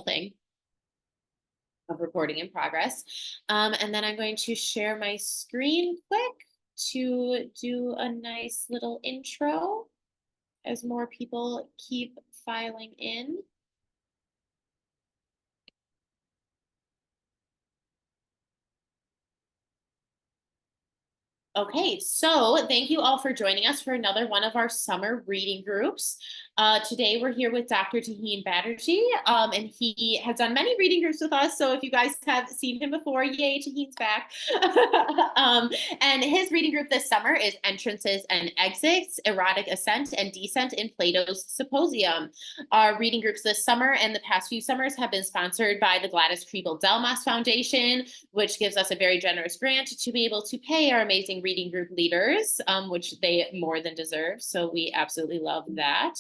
Thing of recording in progress. And then I'm going to share my screen quick to do a nice little intro as more people keep filing in. Okay, so thank you all for joining us for another one of our summer reading groups. Today we're here with Dr. Taheen Batterjee, and he has done many reading groups with us. So if you guys have seen him before, yay, Taheen's back. And his reading group this summer is Entrances and Exits, Erotic Ascent and Descent in Plato's Symposium. Our reading groups this summer and the past few summers have been sponsored by the Gladys Kriebel-Delmas Foundation, which gives us a very generous grant to be able to pay our amazing reading group leaders, which they more than deserve. So we absolutely love that.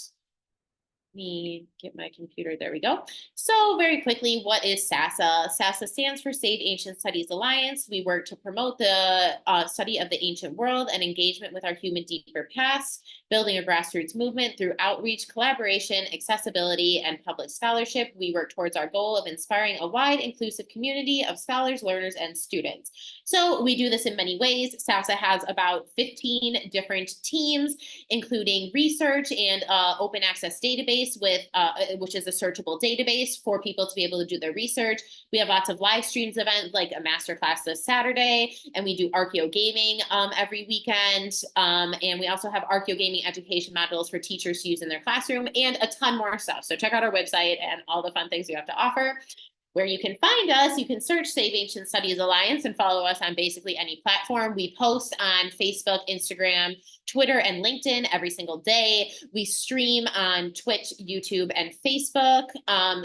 Let me get my computer. There we go. So very quickly, what is SASA? SASA stands for Save Ancient Studies Alliance. We work to promote the study of the ancient world and engagement with our human deeper past, building a grassroots movement through outreach, collaboration, accessibility, and public scholarship. We work towards our goal of inspiring a wide, inclusive community of scholars, learners, and students. So we do this in many ways. SASA has about 15 different teams, including research and open access database, which is a searchable database for people to be able to do their research. We have lots of live streams events like a masterclass this Saturday, and we do Archeo Gaming every weekend. And we also have Archeo Gaming education modules for teachers to use in their classroom and a ton more stuff. So check out our website and all the fun things we have to offer. Where you can find us, you can search Save Ancient Studies Alliance and follow us on basically any platform. We post on Facebook, Instagram, Twitter, and LinkedIn every single day. We stream on Twitch, YouTube, and Facebook.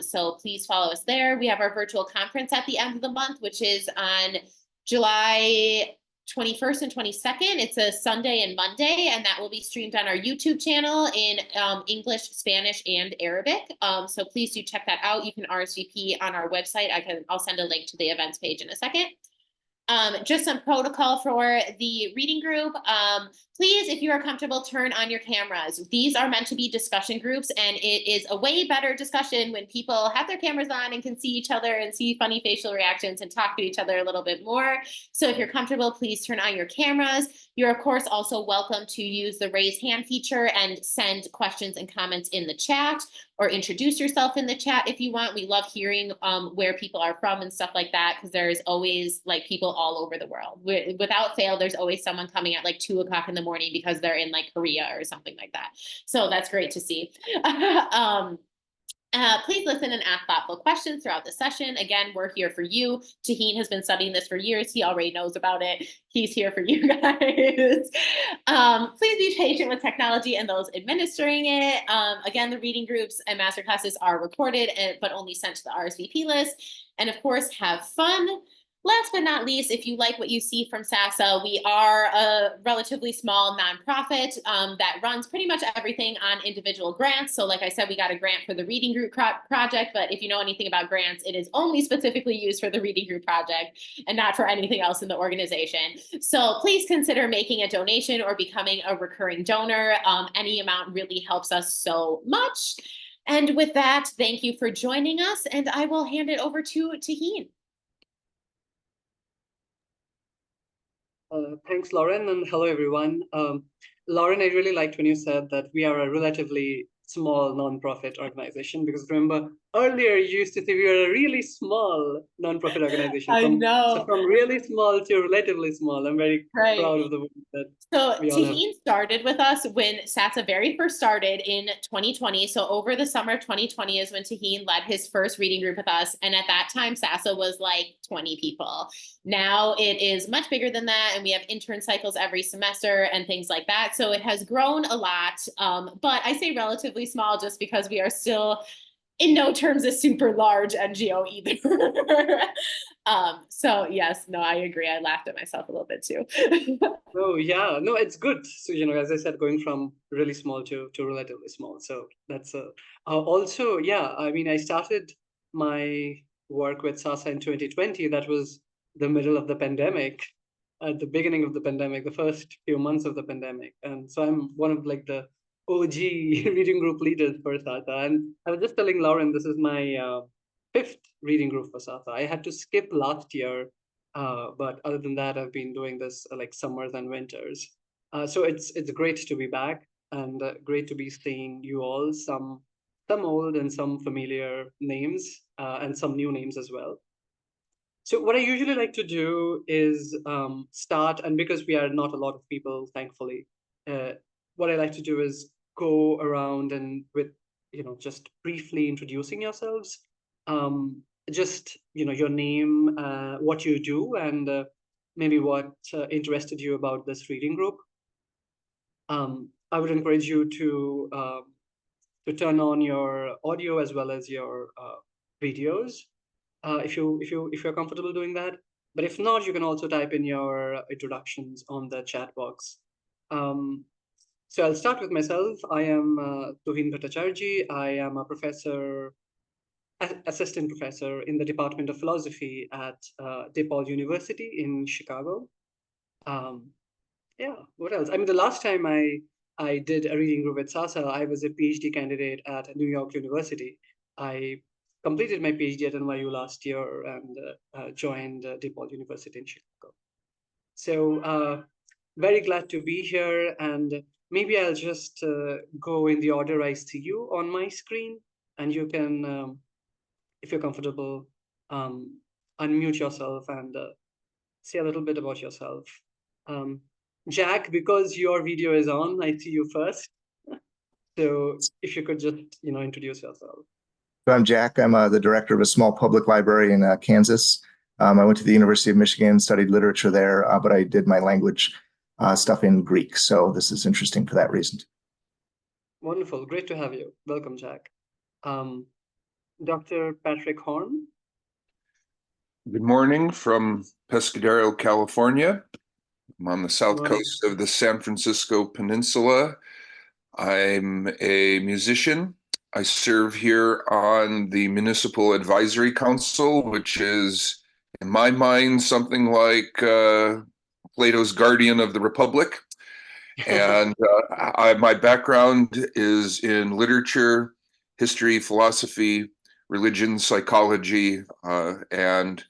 So please follow us there. We have our virtual conference at the end of the month, which is on July 21st and 22nd. It's a Sunday and Monday, and that will be streamed on our YouTube channel in English, Spanish, and Arabic. So please do check that out. You can RSVP on our website. I'll send a link to the events page in a second. Just some protocol for the reading group. Please, if you are comfortable, turn on your cameras. These are meant to be discussion groups, and it is a way better discussion when people have their cameras on and can see each other and see funny facial reactions and talk to each other a little bit more. So if you're comfortable, please turn on your cameras. You're, of course, also welcome to use the raise hand feature and send questions and comments in the chat, or introduce yourself in the chat if you want. We love hearing where people are from and stuff like that, because there's always like people all over the world. Without fail, there's always someone coming at like 2 o'clock in the morning because they're in like Korea or something like that. So that's great to see. Please listen and ask thoughtful questions throughout the session. Again, we're here for you. Taheen has been studying this for years. He already knows about it. He's here for you guys. Please be patient with technology and those administering it. Again, the reading groups and masterclasses are recorded, but only sent to the RSVP list. And of course, have fun. Last but not least, if you like what you see from SASA, we are a relatively small nonprofit that runs pretty much everything on individual grants. So like I said, we got a grant for the reading group project, but if you know anything about grants, it is only specifically used for the reading group project and not for anything else in the organization. So please consider making a donation or becoming a recurring donor. Any amount really helps us so much. And with that, thank you for joining us, and I will hand it over to Taheen. Thanks, Lauren, and hello, everyone. Lauren, I really liked when you said that we are a relatively small nonprofit organization, because remember earlier you used to say we were a really small nonprofit organization. I know. So from really small to relatively small. I'm very proud of the work that Taheen started with us when SASA very first started in 2020. So over the summer of 2020 is when Taheen led his first reading group with us. And at that time, SASA was like 20 people. Now it is much bigger than that. And we have intern cycles every semester and things like that. So it has grown a lot. But I say relatively small just because we are still in no terms a super large NGO either. So yes, no, I agree. I laughed at myself a little bit too. Oh yeah, no, it's good. So as I said, going from really small to relatively small. So that's also, yeah. I mean, I started my work with SASA in 2020. That was the middle of the pandemic, at the beginning of the pandemic, the first few months of the pandemic, and so I'm one of like the OG reading group leaders for SASA. And I was just telling Lauren, this is my fifth reading group for SASA. I had to skip last year, but other than that, I've been doing this like summers and winters. So it's great to be back, and great to be seeing you all. Some old and some familiar names, and some new names as well. So what I usually like to do is start, and because we are not a lot of people, thankfully, uh, what I like to do is go around and with just briefly introducing yourselves, um, just your name, what you do, and maybe what interested you about this reading group. I would encourage you to turn on your audio as well as your videos, if you're comfortable doing that. But if not, you can also type in your introductions on the chat box. So I'll start with myself. I am Tuhin Bhattacharjee. I am a assistant professor in the Department of Philosophy at DePaul University in Chicago. Um, yeah, what else? I mean, the last time I did a reading group at SASA, I was a PhD candidate at New York University. I completed my PhD at NYU last year and joined DePaul University in Chicago. So very glad to be here, and maybe I'll just go in the order I see you on my screen, and you can, if you're comfortable, um, unmute yourself and say a little bit about yourself. Um, Jack, because your video is on, I see you first. So if you could just, introduce yourself. So I'm Jack. I'm the director of a small public library in Kansas. I went to the University of Michigan, studied literature there, but I did my language stuff in Greek. So this is interesting for that reason. Wonderful. Great to have you. Welcome, Jack. Dr. Patrick Horn. Good morning from Pescadero, California. I'm on the south coast of the San Francisco Peninsula. I'm a musician. I serve here on the Municipal Advisory Council, which is, in my mind, something like Plato's Guardian of the Republic. And my background is in literature, history, philosophy, religion, psychology, and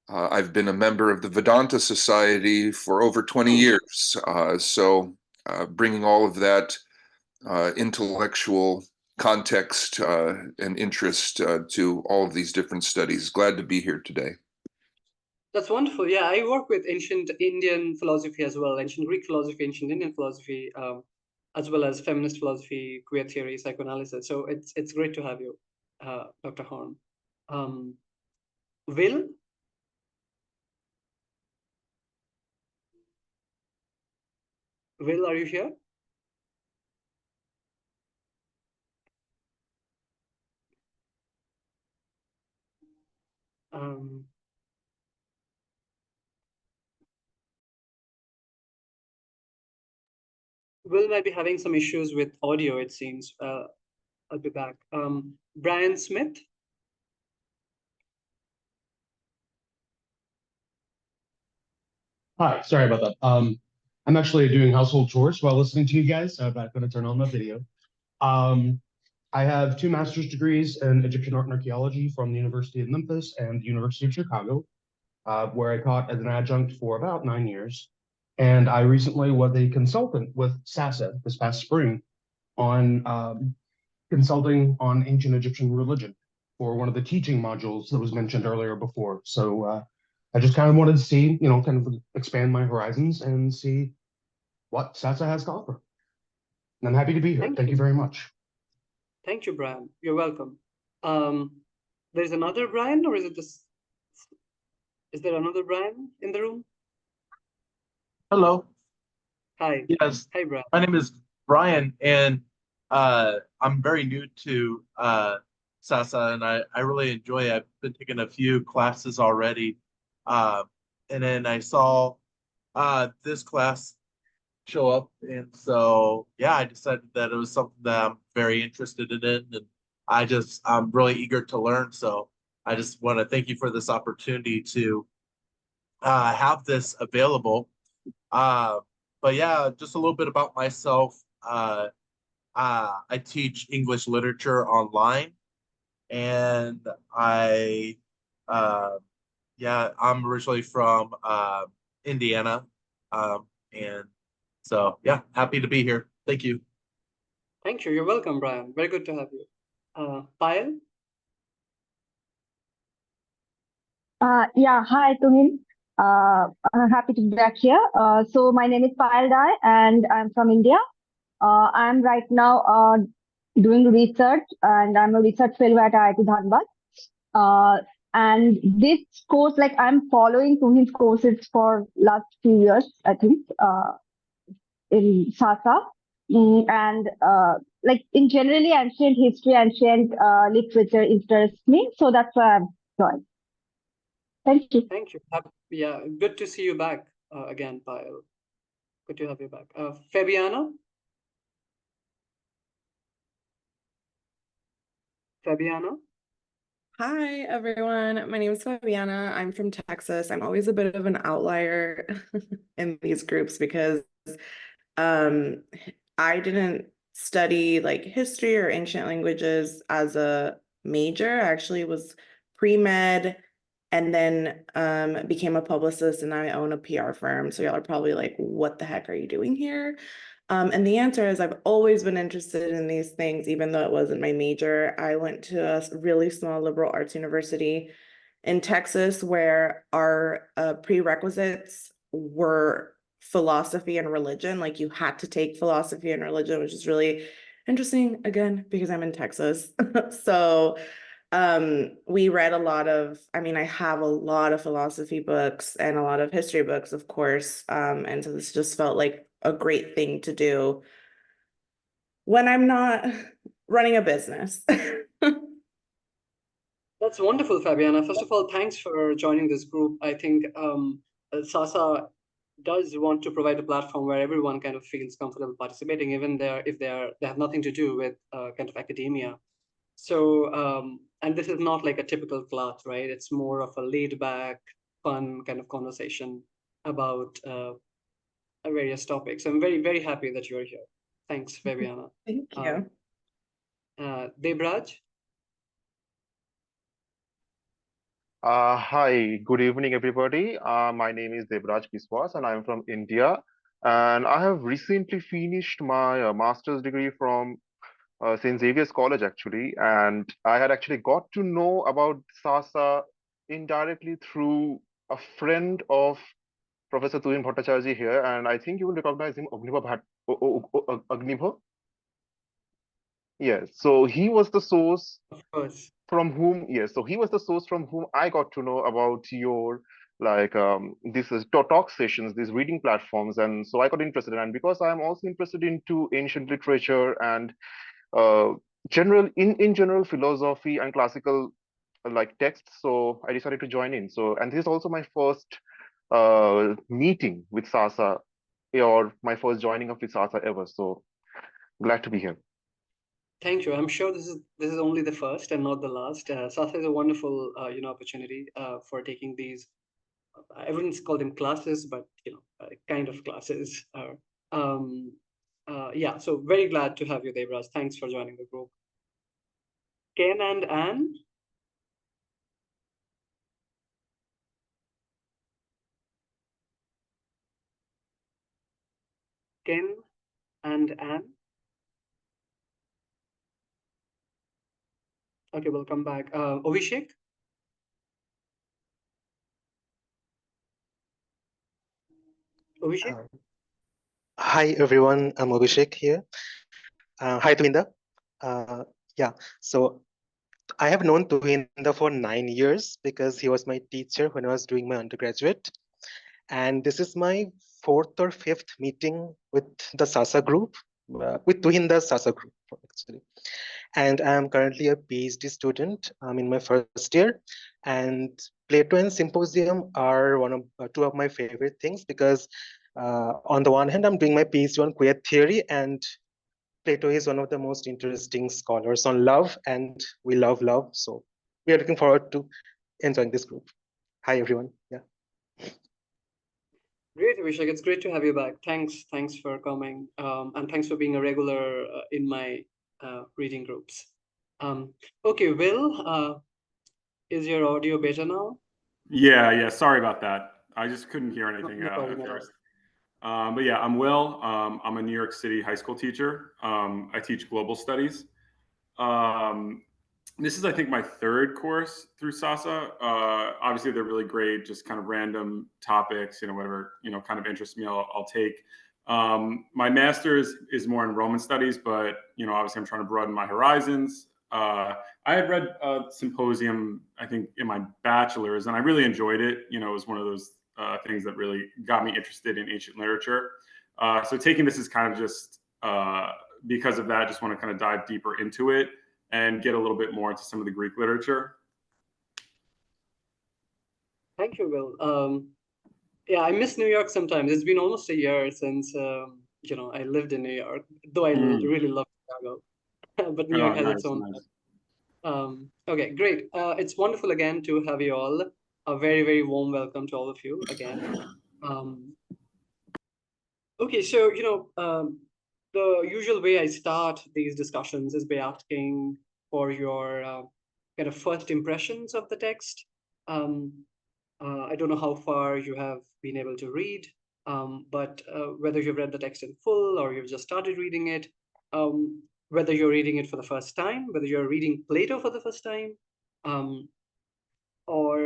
I've been a member of the Vedanta Society for over 20 years. So bringing all of that intellectual context and interest to all of these different studies. Glad to be here today. That's wonderful. Yeah, I work with ancient Indian philosophy as well, ancient Greek philosophy, ancient Indian philosophy, as well as feminist philosophy, queer theory, psychoanalysis. So it's great to have you, Dr. Horn. Will? Will, are you here? Will might be having some issues with audio, it seems. I'll be back. Brian Smith. Hi, sorry about that. I'm actually doing household chores while listening to you guys, so I'm not going to turn on my video. I have 2 master's degrees in Egyptian art and archaeology from the University of Memphis and the University of Chicago, where I taught as an adjunct for about 9 years. And I recently was a consultant with SASA this past spring on consulting on ancient Egyptian religion for one of the teaching modules that was mentioned earlier before. So I just kind of wanted to see, kind of expand my horizons and see what SASA has to offer. And I'm happy to be here. Thank you very much. Thank you, Brian. You're welcome. There's another Brian, or is it this? Is there another Brian in the room? Hello. Hi. Yes. Hi, Brian. My name is Brian, and I'm very new to SASA, and I really enjoy it. I've been taking a few classes already, And then I saw this class show up, and so yeah, I decided that it was something that I'm very interested in, and I'm really eager to learn. So I just want to thank you for this opportunity to have this available. But yeah, just a little bit about myself. I teach English literature online, and uh, I'm originally from Indiana, and so yeah, happy to be here. Thank you. Thank you. You're welcome, Brian. Very good to have you. Payal? Yeah, hi, Tuhin. I'm happy to be back here. So my name is Payal Dai, and I'm from India. I'm right now doing research, and I'm a research fellow at IIT Dhanbad. And this course, like I'm following Tuhin's courses for last few years, I think, in SASA. And like in generally ancient history, ancient literature interests me, so that's why I'm joined. Thank you. Thank you. Yeah, good to see you back again, Payal. Good to have you back. Fabiana? Fabiana? Hi, everyone. My name is Fabiana. I'm from Texas. I'm always a bit of an outlier in these groups because I didn't study like history or ancient languages as a major. I actually was pre-med and then became a publicist, and I own a PR firm. So y'all are probably like, what the heck are you doing here? And the answer is I've always been interested in these things, even though it wasn't my major. I went to a really small liberal arts university in Texas where our prerequisites were philosophy and religion. Like you had to take philosophy and religion, which is really interesting, again, because I'm in Texas. So we read a lot of, I have a lot of philosophy books and a lot of history books, of course. And so this just felt like a great thing to do when I'm not running a business. That's wonderful, Fabiana. First of all, thanks for joining this group. I think SASA does want to provide a platform where everyone kind of feels comfortable participating, even if they have nothing to do with kind of academia. So, and this is not like a typical class, right? It's more of a laid back, fun kind of conversation about various topics. I'm very, very happy that you're here. Thanks, Fabiana. Thank you. Debraj? Hi, good evening, everybody. My name is Debraj Biswas, and I'm from India. And I have recently finished my master's degree from St. Xavier's College, actually. And I had actually got to know about SASA indirectly through a friend of Professor Tuhin Bhattacharya here. And I think you will recognize him, Agnibha. Yes, so he was the source Of course. from whom, yes, so he was the source from whom I got to know about your this is talk sessions, these reading platforms, and so I got interested in, and because I'm also interested into ancient literature and in general philosophy and classical like texts, so I decided to join in. So, and this is also my first meeting with SASA, or my first joining of with SASA ever. So glad to be here. Thank you. I'm sure this is only the first and not the last. SASA is a wonderful opportunity for taking these. I wouldn't call them classes, but kind of classes. Yeah. So very glad to have you, Debraj. Thanks for joining the group. Ken and Anne. Ken and Anne. Okay, we'll come back. Abhishek. Abhishek. Hi everyone, I'm Abhishek here. Hi Tuhinda. Yeah, so I have known Tuhinda for 9 years because he was my teacher when I was doing my undergraduate. And this is my 4th or 5th meeting with the SASA group, with Tuhinda's SASA group actually. And I'm currently a PhD student. I'm in my first year. And Plato and Symposium are two of my favorite things because on the one hand, I'm doing my PhD on queer theory, and Plato is one of the most interesting scholars on love, and we love love. So we are looking forward to enjoying this group. Hi, everyone. Yeah. Great, Abhishek. It's great to have you back. Thanks for coming, and thanks for being a regular in my reading groups. Okay, Will, is your audio better now? Yeah. Sorry about that. I just couldn't hear anything No at problem at all. first. But yeah, I'm Will. I'm a New York City high school teacher. I teach global studies. This is, I think, my third course through SASA. Obviously, they're really great, just kind of random topics, whatever, kind of interests me, I'll take. My master's is more in Roman studies, but, obviously I'm trying to broaden my horizons. I had read Symposium, I think, in my bachelor's, and I really enjoyed it. It was one of those things that really got me interested in ancient literature. So taking this is kind of just because of that, just want to kind of dive deeper into it and get a little bit more into some of the Greek literature. Thank you, Will. Yeah, I miss New York sometimes. It's been almost a year since I lived in New York, though I really love Chicago. But New York has its own. Okay, great. It's wonderful again to have you all. A very, very warm welcome to all of you again. Okay, so the usual way I start these discussions is by asking for your kind of first impressions of the text. I don't know how far you have been able to read, but whether you've read the text in full or you've just started reading it, whether you're reading it for the first time, whether you're reading Plato for the first time, or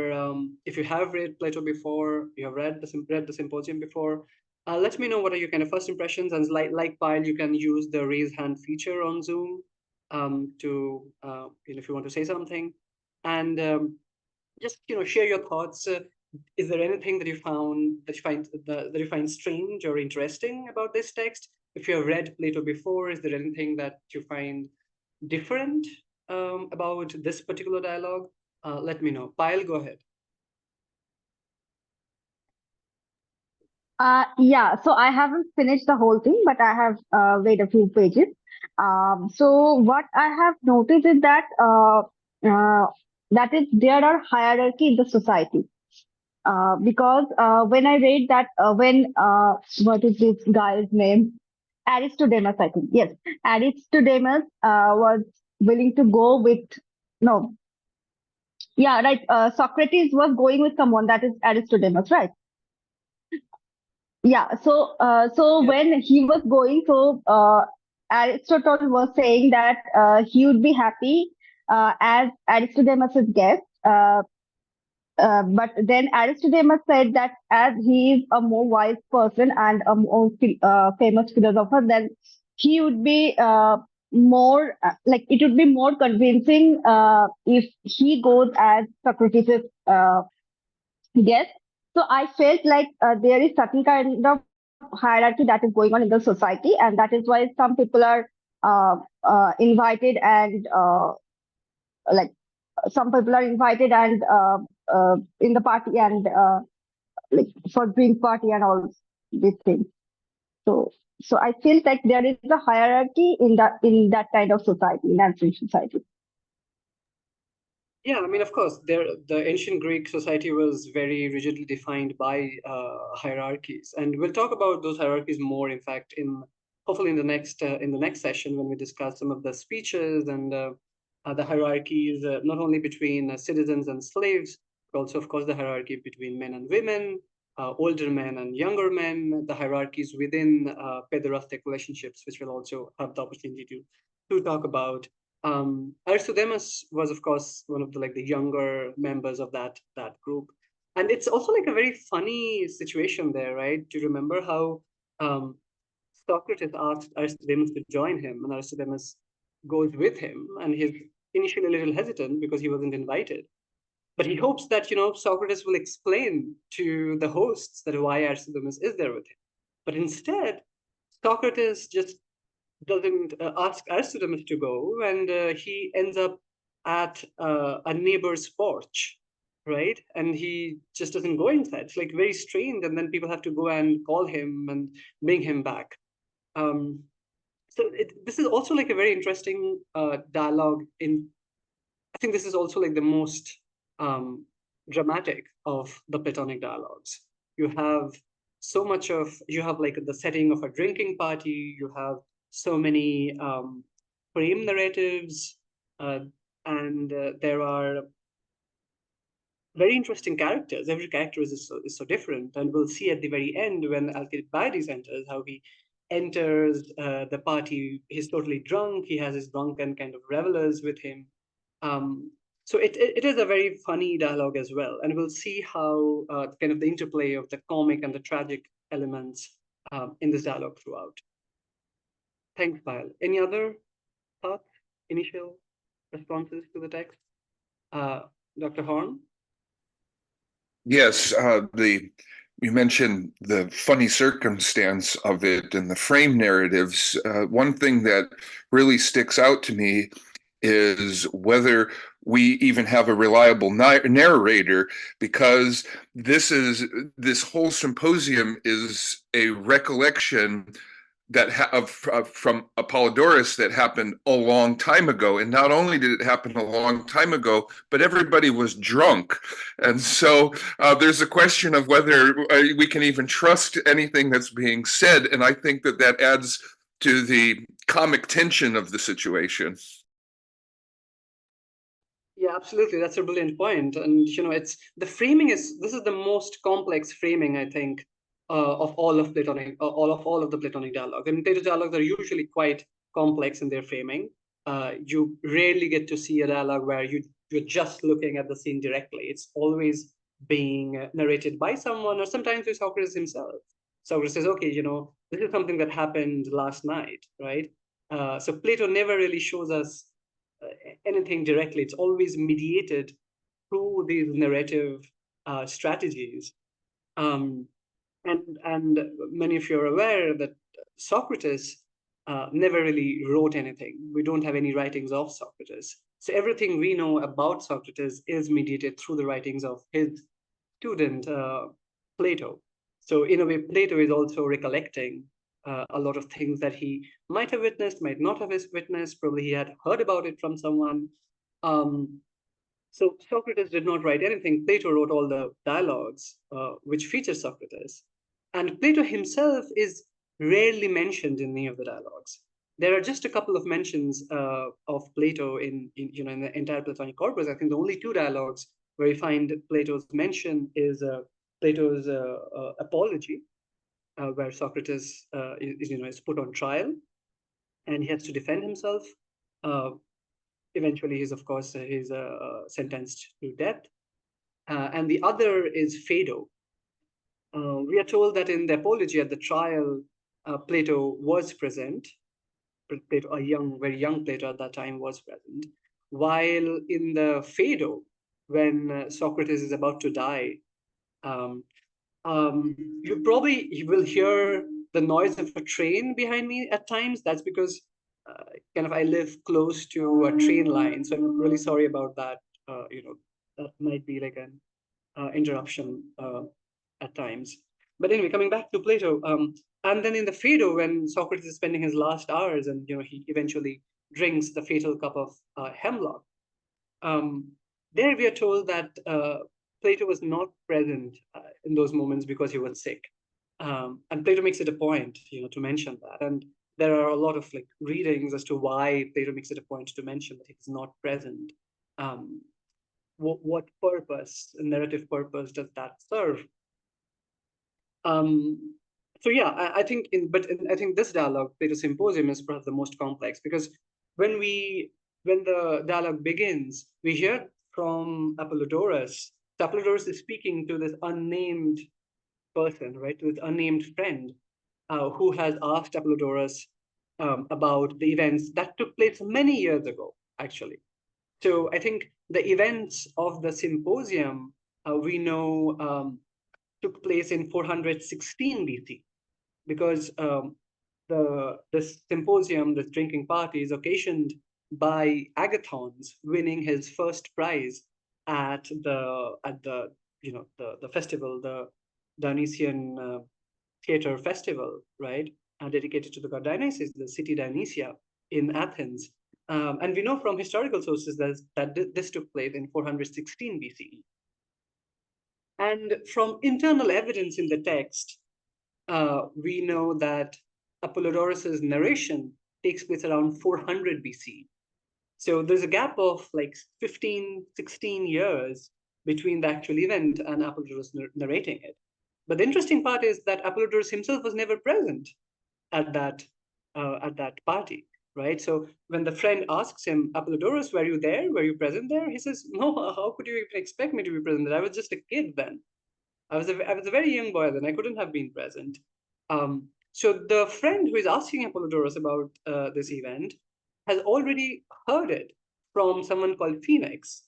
if you have read Plato before, you have read the Symposium before, let me know what are your kind of first impressions. And like Pyle, you can use the raise hand feature on Zoom to if you want to say something, and just share your thoughts. Is there anything that you find strange or interesting about this text? If you have read Plato before, is there anything that you find different about this particular dialogue? Let me know. Pyle, go ahead. Yeah, so I haven't finished the whole thing, but I have read a few pages. So what I have noticed is that that is there are hierarchy in the society. Because when I read that what is this guy's name? Aristodemus, I think. Yes, Aristodemus was willing to go with no. Yeah, right. Socrates was going with someone, that is Aristodemus, right? Yeah. So when he was going, Aristotle was saying that he would be happy as Aristodemus's guest. But then Aristodemus said that as he is a more wise person and a more famous philosopher, then he would be more like it would be more convincing if he goes as Socrates' guest. So I felt like there is certain kind of hierarchy that is going on in the society, and that is why some people are invited and like some people are invited and in the party and like for drink party and all these things. So I feel like there is a hierarchy in that kind of society, in ancient society. Yeah, I mean, of course, the ancient Greek society was very rigidly defined by hierarchies, and we'll talk about those hierarchies more, in fact, hopefully in the next session when we discuss some of the speeches and the hierarchies, not only between citizens and slaves, but also, of course, the hierarchy between men and women, older men and younger men, the hierarchies within pederastic relationships, which we'll also have the opportunity to talk about. Aristodemus was, of course, one of the younger members of that group, and it's also like a very funny situation there, right? Do you remember how Socrates asked Aristodemus to join him, and Aristodemus goes with him, and he's initially a little hesitant because he wasn't invited, but he hopes that Socrates will explain to the hosts that why Aristodemus is there with him. But instead, Socrates just doesn't ask Aristodemus to go, and he ends up at a neighbor's porch. right? And he just doesn't go inside. It's like very strange, and then people have to go and call him and bring him back. So this is also like a very interesting dialogue. I think this is also like the most dramatic of the Platonic dialogues. You have you have like the setting of a drinking party. You have so many frame narratives, and there are very interesting characters. Every character is so different, and we'll see at the very end when Alcibiades enters how he enters the party. He's totally drunk. He has his drunken kind of revelers with him. So it is a very funny dialogue as well, and we'll see how kind of the interplay of the comic and the tragic elements in this dialogue throughout. Thanks, Payal. Any other thoughts, initial responses to the text? Dr. Horn? Yes, you mentioned the funny circumstance of it and the frame narratives. One thing that really sticks out to me is whether we even have a reliable narrator, because this whole symposium is a recollection that from Apollodorus that happened a long time ago. And not only did it happen a long time ago, but everybody was drunk. And so there's a question of whether we can even trust anything that's being said. And I think that that adds to the comic tension of the situation. Yeah, absolutely. That's a brilliant point. And, this is the most complex framing, I think, of all of the Platonic dialogues. I mean, Plato dialogues are usually quite complex in their framing. You rarely get to see a dialogue where you're just looking at the scene directly. It's always being narrated by someone, or sometimes by Socrates himself. Socrates says, okay, this is something that happened last night, right? So Plato never really shows us anything directly. It's always mediated through these narrative strategies. And many of you are aware that Socrates never really wrote anything. We don't have any writings of Socrates. So everything we know about Socrates is mediated through the writings of his student, Plato. So in a way, Plato is also recollecting a lot of things that he might have witnessed, might not have witnessed. Probably he had heard about it from someone. So Socrates did not write anything. Plato wrote all the dialogues which feature Socrates. And Plato himself is rarely mentioned in any of the dialogues. There are just a couple of mentions of Plato in the entire Platonic corpus. I think the only two dialogues where we find Plato's mention is Plato's Apology, where Socrates is put on trial, and he has to defend himself. Eventually, he's sentenced to death. And the other is Phaedo. We are told that in the Apology at the trial, Plato was present. Plato, very young Plato at that time, was present. While in the Phaedo, when Socrates is about to die, you will hear the noise of a train behind me at times. That's because I live close to a train line, so I'm really sorry about that. That might be like an interruption at times. But anyway, coming back to Plato, and then in the Phaedo, when Socrates is spending his last hours, and he eventually drinks the fatal cup of hemlock. There we are told that Plato was not present in those moments because he was sick. And Plato makes it a point, to mention that. And there are a lot of readings as to why Plato makes it a point to mention that he's not present. What purpose, narrative purpose, does that serve? So yeah, I think this dialogue, Plato's Symposium, is perhaps the most complex, because when the dialogue begins, we hear from Apollodorus. Apollodorus is speaking to this unnamed person, right, to this unnamed friend, who has asked Apollodorus about the events that took place many years ago, actually. So I think the events of the Symposium, we know, took place in 416 BC, because this Symposium, this drinking party, is occasioned by Agathon's winning his first prize at the the festival, the Dionysian theater festival, right? Dedicated to the god Dionysus, the city Dionysia in Athens. And we know from historical sources that this took place in 416 BCE. And from internal evidence in the text, we know that Apollodorus's narration takes place around 400 BC. So there's a gap of like 15, 16 years between the actual event and Apollodorus narrating it. But the interesting part is that Apollodorus himself was never present at that party, right? So when the friend asks him, Apollodorus, were you there? Were you present there? He says, no, how could you even expect me to be present there? I was just a kid then. I was a very young boy then. I couldn't have been present. So the friend who is asking Apollodorus about this event has already heard it from someone called Phoenix,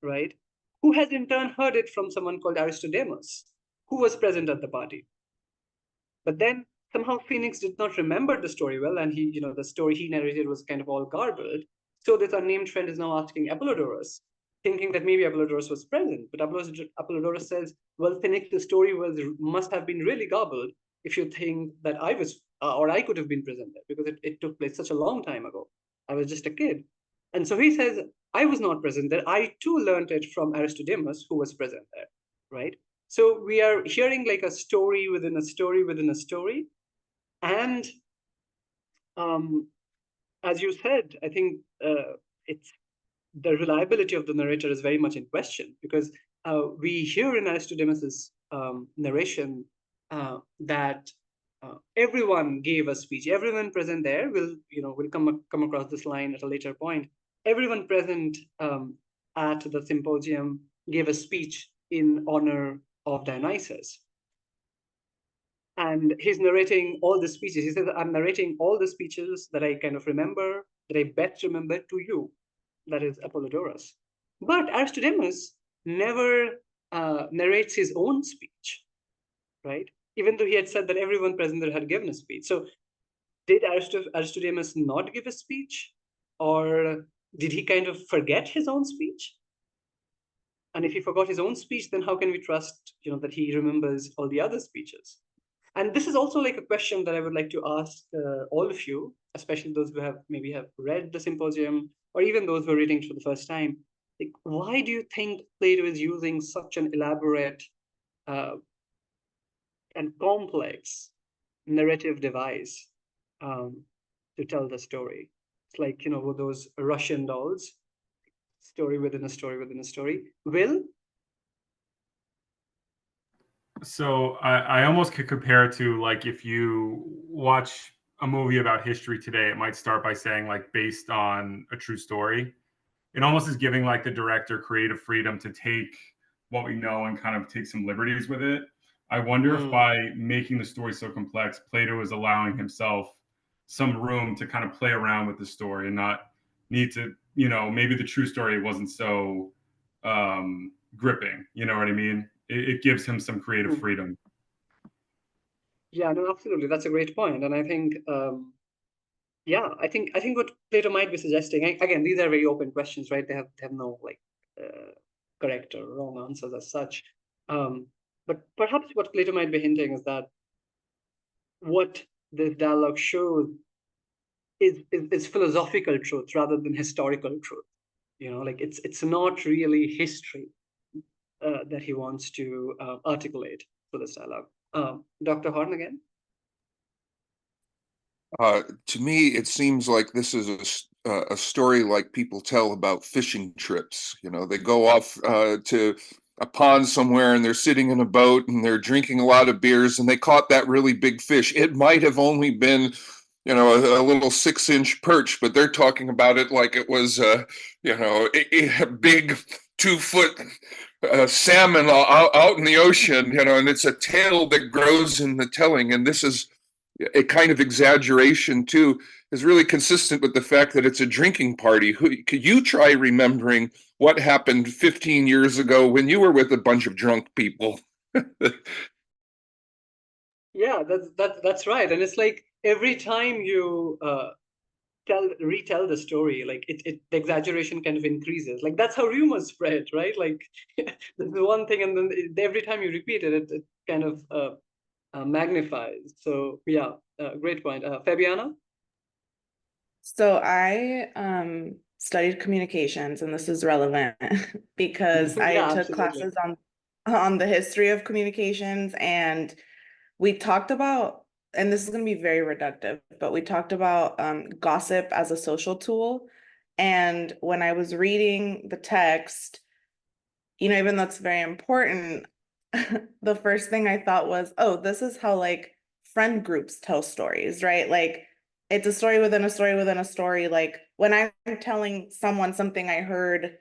right? Who has in turn heard it from someone called Aristodemus, who was present at the party. But then somehow Phoenix did not remember the story well, and he, the story he narrated was kind of all garbled. So this unnamed friend is now asking Apollodorus, thinking that maybe Apollodorus was present. But Apollodorus says, well, Phoenix, the story must have been really garbled if you think that I was, or I could have been present there, because it took place such a long time ago. I was just a kid. And so he says, I was not present there. I too learned it from Aristodemus, who was present there, right? So we are hearing like a story within a story within a story. And as you said, I think it's the reliability of the narrator is very much in question, because we hear in Aristodemus's narration that everyone gave a speech. Everyone present there will come across this line at a later point. Everyone present at the symposium gave a speech in honor of Dionysus. And he's narrating all the speeches. He says, I'm narrating all the speeches that I kind of remember, that I best remember to you, that is Apollodorus. But Aristodemus never narrates his own speech, right? Even though he had said that everyone present there had given a speech. So did Aristodemus not give a speech? Or did he kind of forget his own speech? And if he forgot his own speech, then how can we trust, that he remembers all the other speeches? And this is also like a question that I would like to ask all of you, especially those who maybe have read the Symposium, or even those who are reading for the first time. Like, why do you think Plato is using such an elaborate and complex narrative device to tell the story? It's like, with those Russian dolls, story within a story within a story. Will? So I almost could compare it to, like, if you watch a movie about history today, it might start by saying, like, based on a true story. It almost is giving, like, the director creative freedom to take what we know and kind of take some liberties with it. I wonder if by making the story so complex, Plato is allowing himself some room to kind of play around with the story and not need to, maybe the true story wasn't so gripping. You know what I mean? It gives him some creative freedom. Yeah, no, absolutely. That's a great point. And I think, I think what Plato might be suggesting, again, these are very open questions, right? They have no like correct or wrong answers as such. But perhaps what Plato might be hinting is that what this dialogue shows is philosophical truth rather than historical truth. Like it's not really history that he wants to articulate for this dialogue. Dr. Horn again? To me, it seems like this is a story like people tell about fishing trips. They go off to a pond somewhere and they're sitting in a boat and they're drinking a lot of beers and they caught that really big fish. It might have only been, a little 6-inch perch, but they're talking about it like it was, a big 2-foot salmon out in the ocean, and it's a tale that grows in the telling. And this is a kind of exaggeration too, is really consistent with the fact that it's a drinking party. Could you try remembering what happened 15 years ago when you were with a bunch of drunk people? Yeah, that's right. And it's like every time you retell the story, like the exaggeration kind of increases. Like that's how rumors spread, right? Like this is one thing, and then every time you repeat it, it kind of magnifies. So yeah, great point. Fabiana? So I studied communications, and this is relevant because I Yeah, took absolutely. classes on the history of communications, and we talked about, and this is going to be very reductive, but we talked about gossip as a social tool. And when I was reading the text, even though it's very important, the first thing I thought was, oh, this is how like friend groups tell stories, right? Like it's a story within a story within a story. Like when I'm telling someone something I heard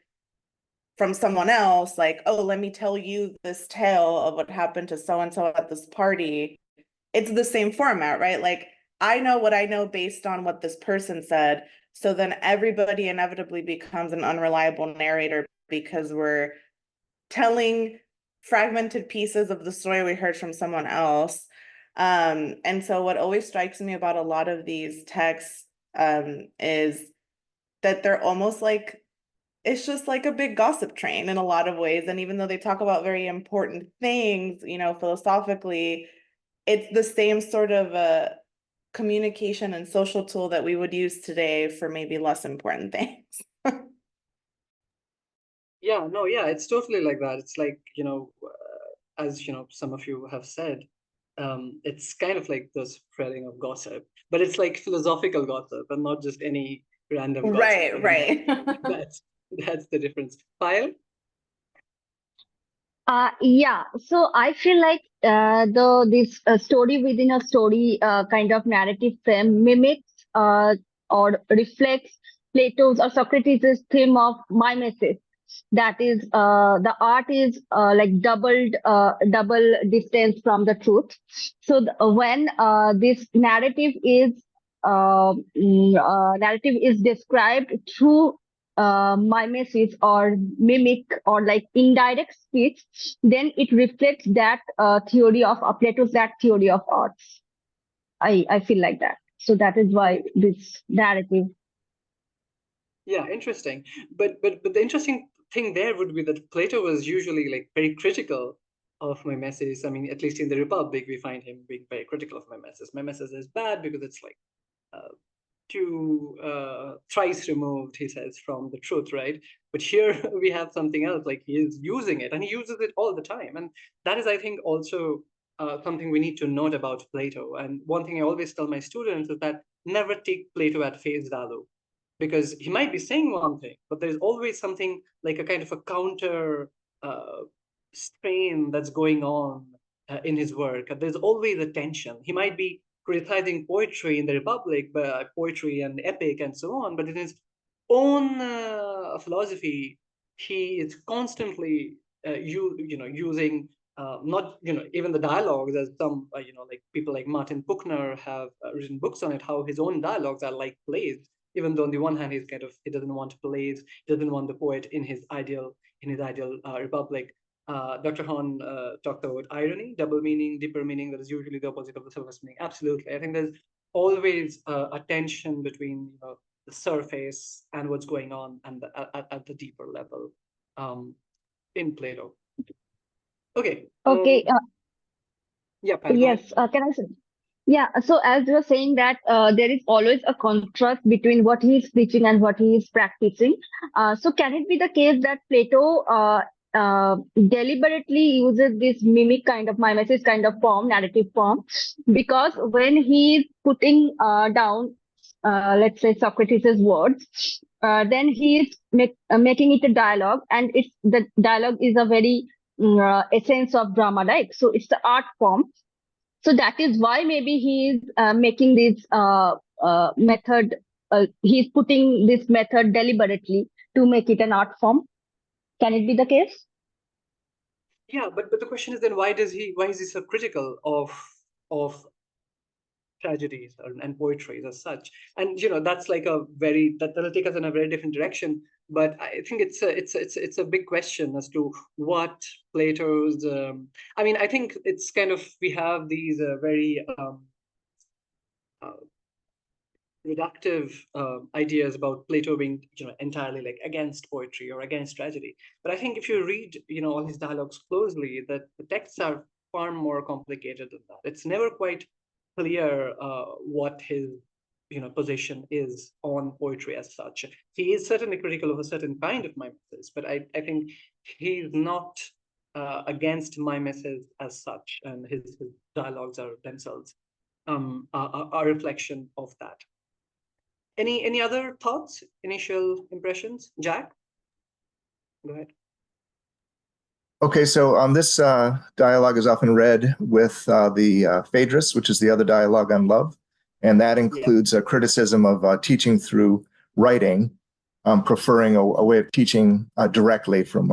from someone else, like, oh, let me tell you this tale of what happened to so and so at this party. It's the same format, right? Like I know what I know based on what this person said. So then everybody inevitably becomes an unreliable narrator because we're telling fragmented pieces of the story we heard from someone else. And so what always strikes me about a lot of these texts is that they're almost like, it's just like a big gossip train in a lot of ways. And even though they talk about very important things, philosophically, it's the same sort of a communication and social tool that we would use today for maybe less important things. Yeah, no, yeah, it's totally like that. It's like, as some of you have said, it's kind of like the spreading of gossip, but it's like philosophical gossip and not just any random gossip. I Right, think right. that's the difference. Payal? Yeah, so I feel like this story within a story kind of narrative frame mimics or reflects Plato's or Socrates' theme of mimesis. That is, the art is like double distance from the truth. So when this narrative is described through mimesis or mimic or like indirect speech, then it reflects that theory of Plato's that theory of arts. I feel like that. So that is why this narrative. Yeah, interesting. But the interesting thing there would be that Plato was usually like very critical of mimesis. I mean, at least in the Republic, we find him being very critical of mimesis. Mimesis is bad because it's like too thrice removed, he says, from the truth, right? But here we have something else, like he is using it, and he uses it all the time. And that is, I think, also something we need to note about Plato. And one thing I always tell my students is that never take Plato at face value, because he might be saying one thing, but there's always something like a kind of a counter strain that's going on in his work. There's always a tension. He might be criticizing poetry in the Republic, but poetry and epic and so on, but in his own philosophy, he is constantly using not even the dialogues, as some like people like Martin Buchner have written books on it, how his own dialogues are like plays, even though on the one hand he doesn't want plays, he doesn't want the poet in his ideal Republic. Dr. Hahn talked about irony, double meaning, deeper meaning, that is usually the opposite of the surface meaning. Absolutely. I think there's always a tension between the surface and what's going on and at the deeper level in Plato. Okay. Okay. Yeah, Pal, go Yes. ahead. Can I say? Yeah. So as you were saying that there is always a contrast between what he is preaching and what he is practicing. So can it be the case that Plato deliberately uses this mimic kind of mimesis kind of form, narrative form, because when he is putting down, let's say Socrates' words, then he is making it a dialogue, and the dialogue is a very essence of drama, right? So it's the art form. So that is why maybe he is making this method, he's putting this method deliberately to make it an art form. Can it be the case? Yeah, but the question is then why is he so critical of tragedies and poetry as such? And that's like that'll take us in a very different direction. But I think it's a big question as to what Plato's I mean, I think it's kind of, we have these very reductive ideas about Plato being, entirely like against poetry or against tragedy. But I think if you read, all his dialogues closely, that the texts are far more complicated than that. It's never quite clear what his, position is on poetry as such. He is certainly critical of a certain kind of mimesis, but I think he's not against mimesis as such, and his dialogues are themselves a reflection of that. Any other thoughts, initial impressions? Jack, go ahead. Okay, so this dialogue is often read with the Phaedrus, which is the other dialogue on love, and that includes a criticism of teaching through writing, preferring a way of teaching directly from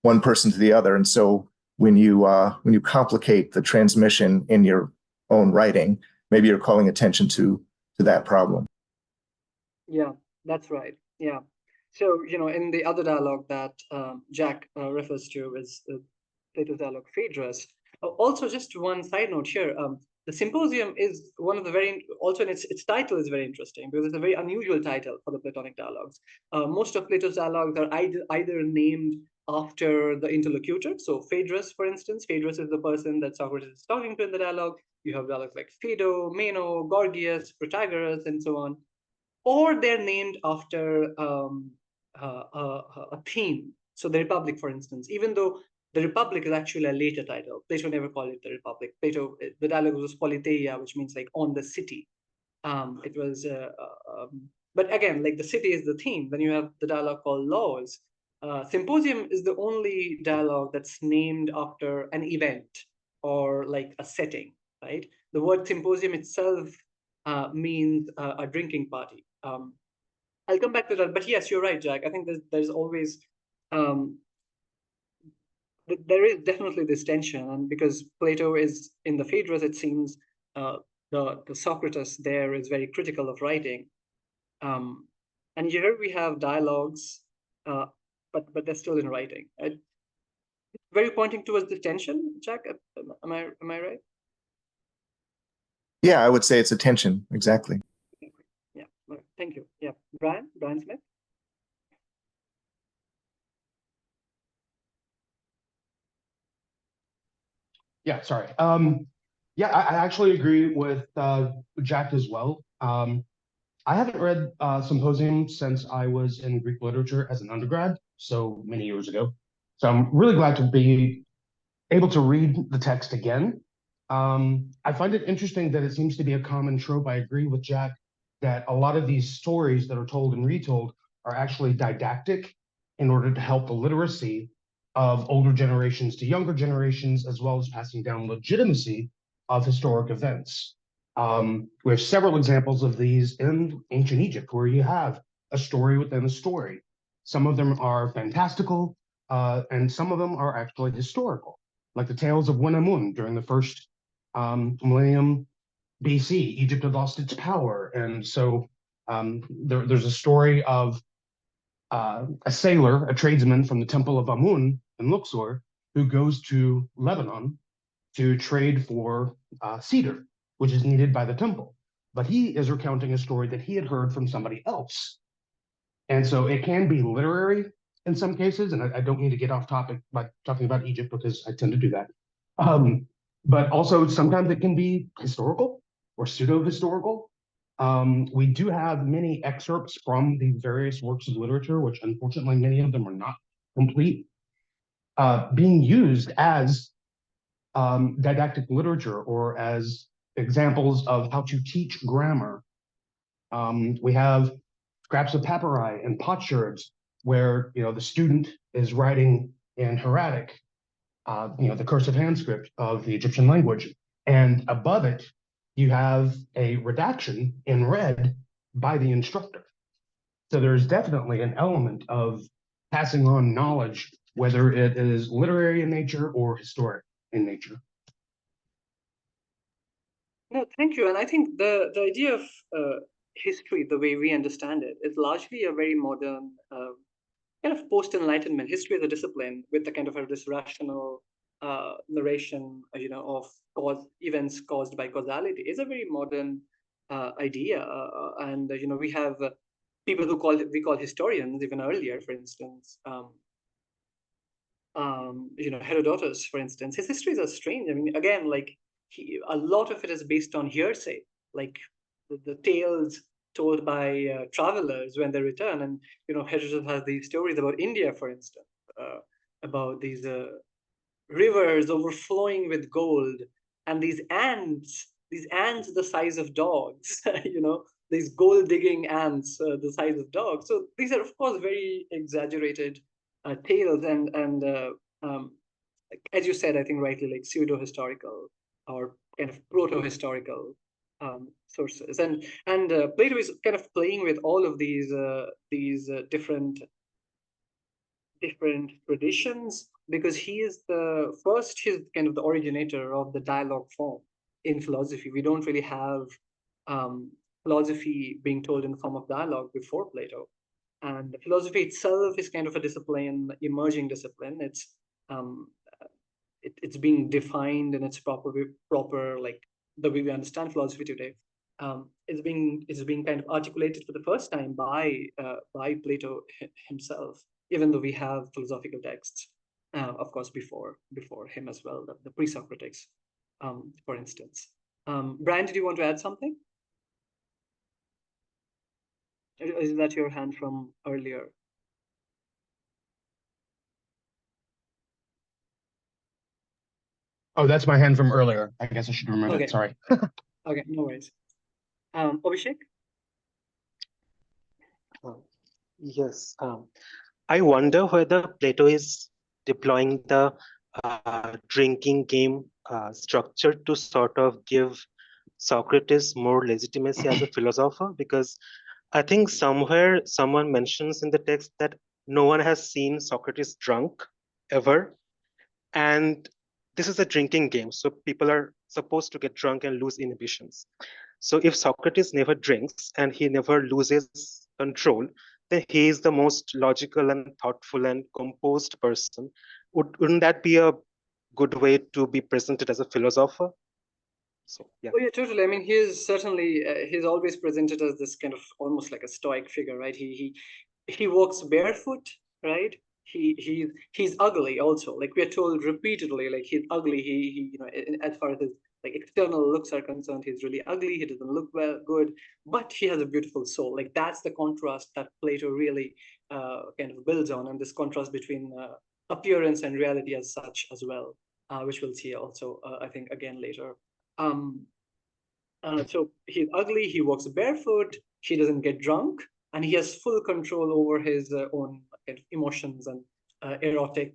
one person to the other. And so when you complicate the transmission in your own writing, maybe you're calling attention to that problem. Yeah, that's right. Yeah. So, in the other dialogue that Jack refers to is Plato's dialogue Phaedrus. Also, just one side note here, the Symposium is one of the also in its title is very interesting because it's a very unusual title for the Platonic dialogues. Most of Plato's dialogues are either named after the interlocutor. So Phaedrus, for instance, Phaedrus is the person that Socrates is talking to in the dialogue. You have dialogues like Phaedo, Meno, Gorgias, Protagoras, and so on. Or they're named after a theme. So the Republic, for instance, even though the Republic is actually a later title, Plato never called it the Republic. Plato, the dialogue was Politeia, which means like on the city. It was, but again, like the city is the theme. Then you have the dialogue called Laws. Symposium is the only dialogue that's named after an event or like a setting, right? The word symposium itself means a drinking party. I'll come back to that, but yes, you're right, Jack. I think there's always there is definitely this tension, and because Plato is in the Phaedrus, it seems the Socrates there is very critical of writing, and here we have dialogues, but they're still in writing. Very pointing towards the tension, Jack. Am I right? Yeah, I would say it's a tension, exactly. Yeah, thank you. Yeah, Brian Smith. Yeah, sorry. Yeah, I actually agree with Jack as well. I haven't read Symposium since I was in Greek literature as an undergrad, so many years ago. So I'm really glad to be able to read the text again. I find it interesting that it seems to be a common trope. I agree with Jack that a lot of these stories that are told and retold are actually didactic in order to help the literacy of older generations to younger generations, as well as passing down legitimacy of historic events. We have several examples of these in ancient Egypt, where you have a story within a story. Some of them are fantastical, and some of them are actually historical, like the tales of Wenamun during the first millennium BC. Egypt had lost its power, and so there's a story of a sailor, a tradesman from the temple of Amun in Luxor, who goes to Lebanon to trade for cedar, which is needed by the temple. But he is recounting a story that he had heard from somebody else. And so it can be literary in some cases, and I don't need to get off topic by talking about Egypt because I tend to do that. But also sometimes it can be historical or pseudo-historical. We do have many excerpts from the various works of literature, which unfortunately many of them are not complete, being used as didactic literature or as examples of how to teach grammar. We have scraps of papyri and potsherds where the student is writing in hieratic, the cursive hand script of the Egyptian language, and above it you have a redaction in red by the instructor. So there's definitely an element of passing on knowledge, whether it is literary in nature or historic in nature. No, thank you. And I think the idea of history, the way we understand it, is largely a very modern kind of post-Enlightenment history as a discipline with the kind of this rational narration, of events caused by causality, is a very modern idea, and we have people who we call historians even earlier. For instance, Herodotus, for instance, his histories are strange. I mean, again, like a lot of it is based on hearsay, like the tales told by travelers when they return. And Herodotus has these stories about India, for instance, about these rivers overflowing with gold, and these ants the size of dogs, these gold digging ants the size of dogs. So these are, of course, very exaggerated tales, and as you said, I think rightly, like pseudo historical or kind of proto historical sources. And Plato is kind of playing with all of these different traditions, because he's kind of the originator of the dialogue form in philosophy. We don't really have philosophy being told in the form of dialogue before Plato. And philosophy itself is kind of a discipline, emerging discipline. It's being defined in its proper, like the way we understand philosophy today. It's being kind of articulated for the first time by Plato himself, even though we have philosophical texts, of course, before him as well, the pre-Socratics, for instance. Brian, did you want to add something? Is that your hand from earlier? Oh, that's my hand from earlier. I guess I should remember it. Sorry. Okay, no worries. Abhishek? Yes. I wonder whether Plato is deploying the drinking game structure to sort of give Socrates more legitimacy as a philosopher, because I think somewhere someone mentions in the text that no one has seen Socrates drunk ever. And this is a drinking game. So people are supposed to get drunk and lose inhibitions. So if Socrates never drinks and he never loses control, then he is the most logical and thoughtful and composed person. Wouldn't that be a good way to be presented as a philosopher? So yeah. Oh yeah, totally. I mean, he's always presented as this kind of almost like a stoic figure, right? He walks barefoot, right? He's ugly also. Like we are told repeatedly, like he's ugly. He as far as his like external looks are concerned, he's really ugly. He doesn't look good, but he has a beautiful soul. Like that's the contrast that Plato really kind of builds on, and this contrast between appearance and reality as such as well, which we'll see also, I think, again later. So he's ugly, he walks barefoot, he doesn't get drunk, and he has full control over his own emotions and erotic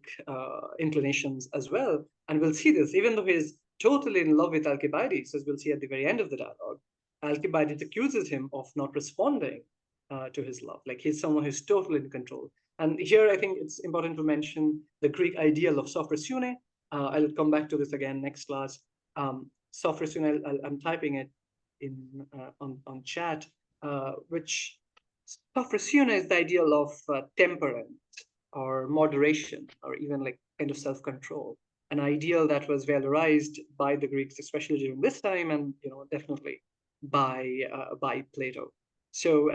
inclinations as well. And we'll see this, even though he's totally in love with Alcibiades, as we'll see at the very end of the dialogue. Alcibiades accuses him of not responding to his love. Like he's someone who's totally in control. And here I think it's important to mention the Greek ideal of sophrosune. I'll come back to this again next class. Sophrosune, I'm typing it in on chat, which sophrosune is the ideal of temperance or moderation, or even like kind of self-control, an ideal that was valorized by the Greeks, especially during this time, and definitely by Plato. So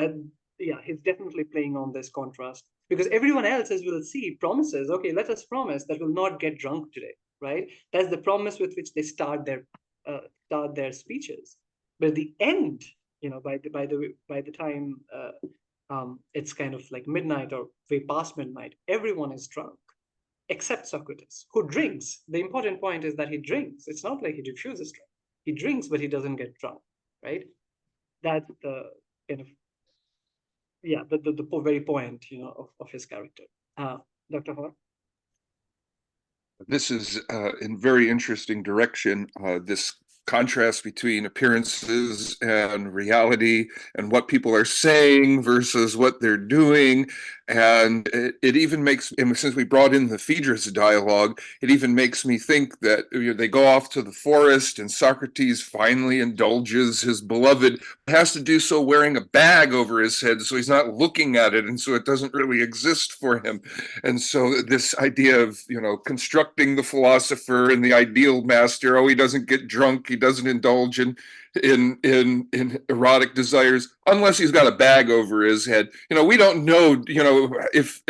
yeah, he's definitely playing on this contrast, because everyone else, as we'll see, promises, okay, let us promise that we'll not get drunk today, right? That's the promise with which they start their speeches. But at the end, by the time it's kind of like midnight or way past midnight, everyone is drunk except Socrates, who drinks. The important point is that he drinks. It's not like he refuses drink. He drinks, but he doesn't get drunk, right? That's the kind of the very point of his character. Dr. Hor? This is in very interesting direction, this contrast between appearances and reality, and what people are saying versus what they're doing. And it even makes, since we brought in the Phaedrus dialogue, it even makes me think that they go off to the forest and Socrates finally indulges his beloved, has to do so wearing a bag over his head, so he's not looking at it, and so it doesn't really exist for him. And so this idea of constructing the philosopher and the ideal master, oh, he doesn't get drunk, he doesn't indulge in erotic desires unless he's got a bag over his head. We don't know, if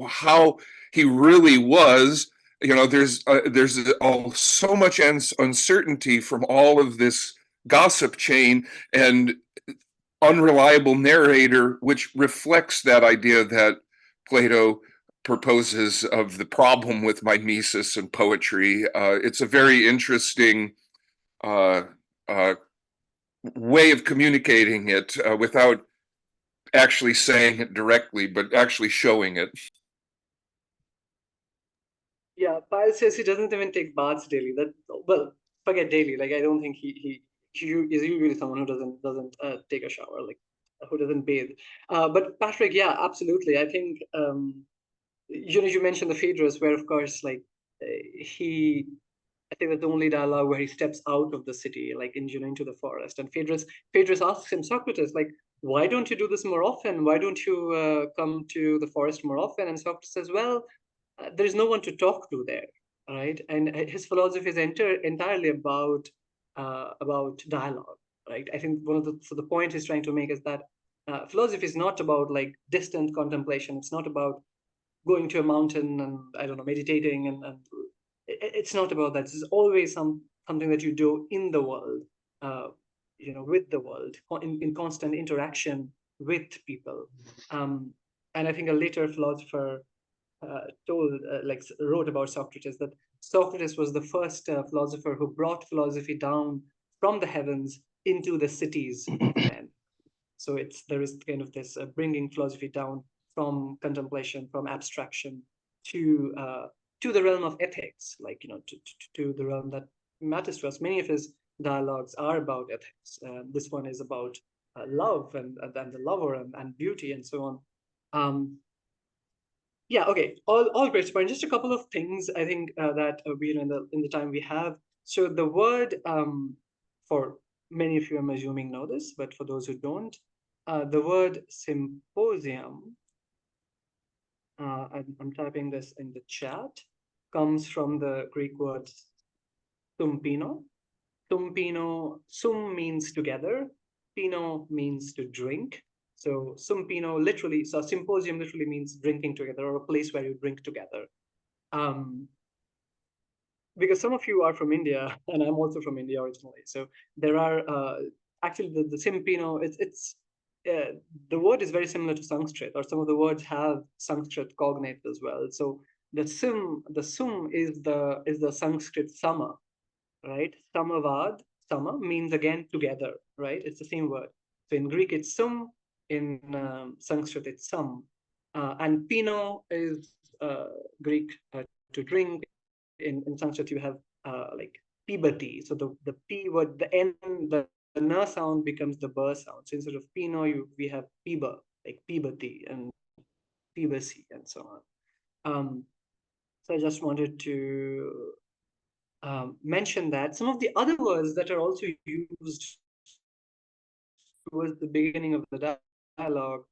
how he really was. There's so much uncertainty from all of this gossip chain and unreliable narrator, which reflects that idea that Plato proposes of the problem with mimesis and poetry. It's a very interesting way of communicating it without actually saying it directly, but actually showing it. Yeah, Pyle says he doesn't even take baths daily. Well, forget daily. Like, I don't think he is usually someone who doesn't take a shower, like who doesn't bathe. But Patrick, yeah, absolutely. I think you mentioned the Phaedrus, where of course, like I think that's the only dialogue where he steps out of the city, like into the forest. And Phaedrus asks him, Socrates, like, why don't you do this more often? Why don't you come to the forest more often? And Socrates says, well, there is no one to talk to there, right? And his philosophy is entirely about dialogue, right? I think the point he's trying to make is that philosophy is not about like distant contemplation. It's not about going to a mountain and, I don't know, meditating, and it's not about that. It's always something that you do in the world, with the world, in constant interaction with people. And I think a later philosopher wrote about Socrates, that Socrates was the first philosopher who brought philosophy down from the heavens into the cities of men. So there is kind of this bringing philosophy down from contemplation, from abstraction to the realm of ethics, like to the realm that matters to us. Many of his dialogues are about ethics. This one is about love and the lover and beauty and so on. Yeah, okay, all great. But just a couple of things I think that we in the time we have. So the word for many of you, I'm assuming, know this, but for those who don't, the word symposium, I'm typing this in the chat, comes from the Greek word sumpino. Sum means together, pino means to drink. So symposium literally means drinking together, or a place where you drink together. Because some of you are from India, and I'm also from India originally. So there are actually the Simpino, the word is very similar to Sanskrit, or some of the words have Sanskrit cognates as well. So the sum is the Sanskrit sama, right? Samavad, sama means again together, right? It's the same word. So in Greek it's sum, in Sanskrit it's sam, and pino is Greek to drink. In Sanskrit you have like pibati. So the p word, the n, the na sound becomes the ba sound. So instead of pino, we have piba, like pibati and pibasi and so on. So I just wanted to mention that some of the other words that are also used towards the beginning of the dialogue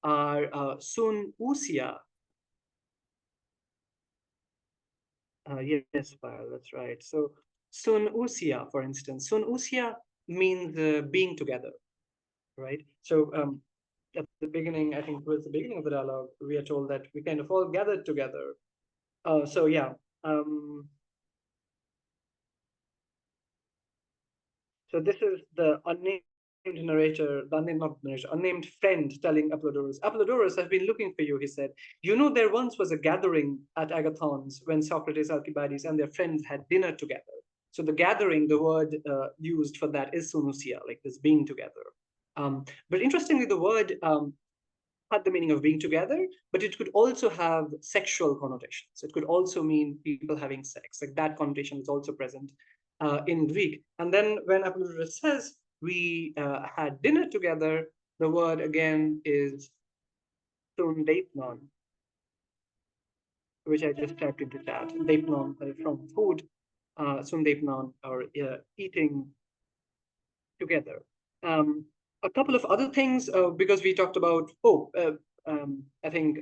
are sun usia. Yes, Payal, that's right. So sun usia, for instance, sun usia means being together, right? So at the beginning, I think towards the beginning of the dialogue, we are told that we kind of all gathered together. So yeah. So this is the unnamed narrator, unnamed friend telling Apollodorus. Apollodorus, I've been looking for you, he said. There once was a gathering at Agathon's when Socrates, Alcibiades, and their friends had dinner together. So the gathering, the word used for that is sunusia, like this being together. But interestingly, the word had the meaning of being together, but it could also have sexual connotations. It could also mean people having sex. Like that connotation is also present in Greek. And then when Apollodorus says we had dinner together, the word again is sundeipnon, which I just typed into chat. Deipnon from food, sundeipnon, or eating together. A couple of other things, because we talked about, I think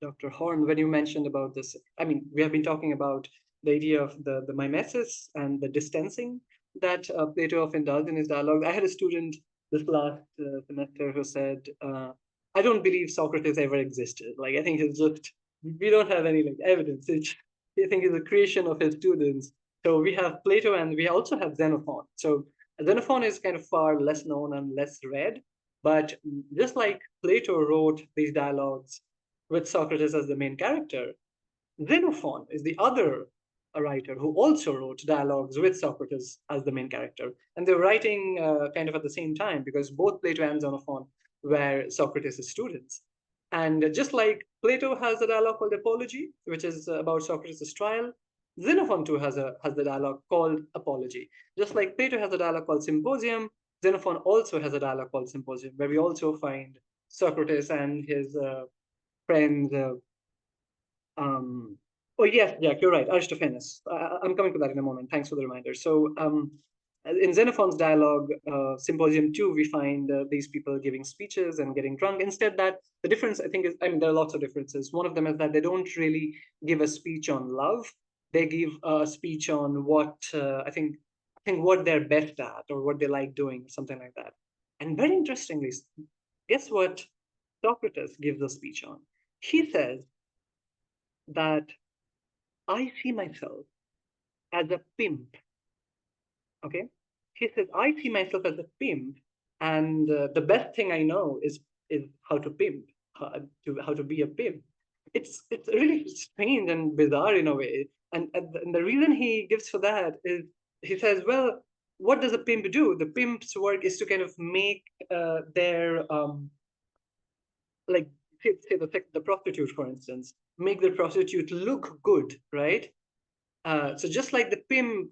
Dr. Horn, when you mentioned about this, I mean, we have been talking about the idea of the mimesis and the distancing. that Plato often does in his dialogues. I had a student this last semester who said, I don't believe Socrates ever existed. Like, I think it's just, we don't have any like evidence. I think it's a creation of his students. So we have Plato and we also have Xenophon. So Xenophon is kind of far less known and less read, but just like Plato wrote these dialogues with Socrates as the main character, Xenophon is the other writer who also wrote dialogues with Socrates as the main character. And they're writing kind of at the same time because both Plato and Xenophon were Socrates' students. And just like Plato has a dialogue called Apology, which is about Socrates' trial, Xenophon too has the dialogue called Apology. Just like Plato has a dialogue called Symposium, Xenophon also has a dialogue called Symposium, where we also find Socrates and his friends. Oh yes, Jack, you're right. Aristophanes. I'm coming to that in a moment. Thanks for the reminder. So in Xenophon's dialogue, Symposium 2, we find these people giving speeches and getting drunk. Instead, that the difference, I think, is, I mean, there are lots of differences. One of them is that they don't really give a speech on love. They give a speech on what I think what they're best at or what they like doing, something like that. And very interestingly, guess what Socrates gives a speech on? He says that I see myself as a pimp. Okay, he says I see myself as a pimp, and the best thing I know is how to pimp, how to be a pimp. It's really strange and bizarre in a way, and the reason he gives for that is he says, well, what does a pimp do? The pimp's work is to kind of make their like say the prostitute, for instance, make the prostitute look good, right? So just like the pimp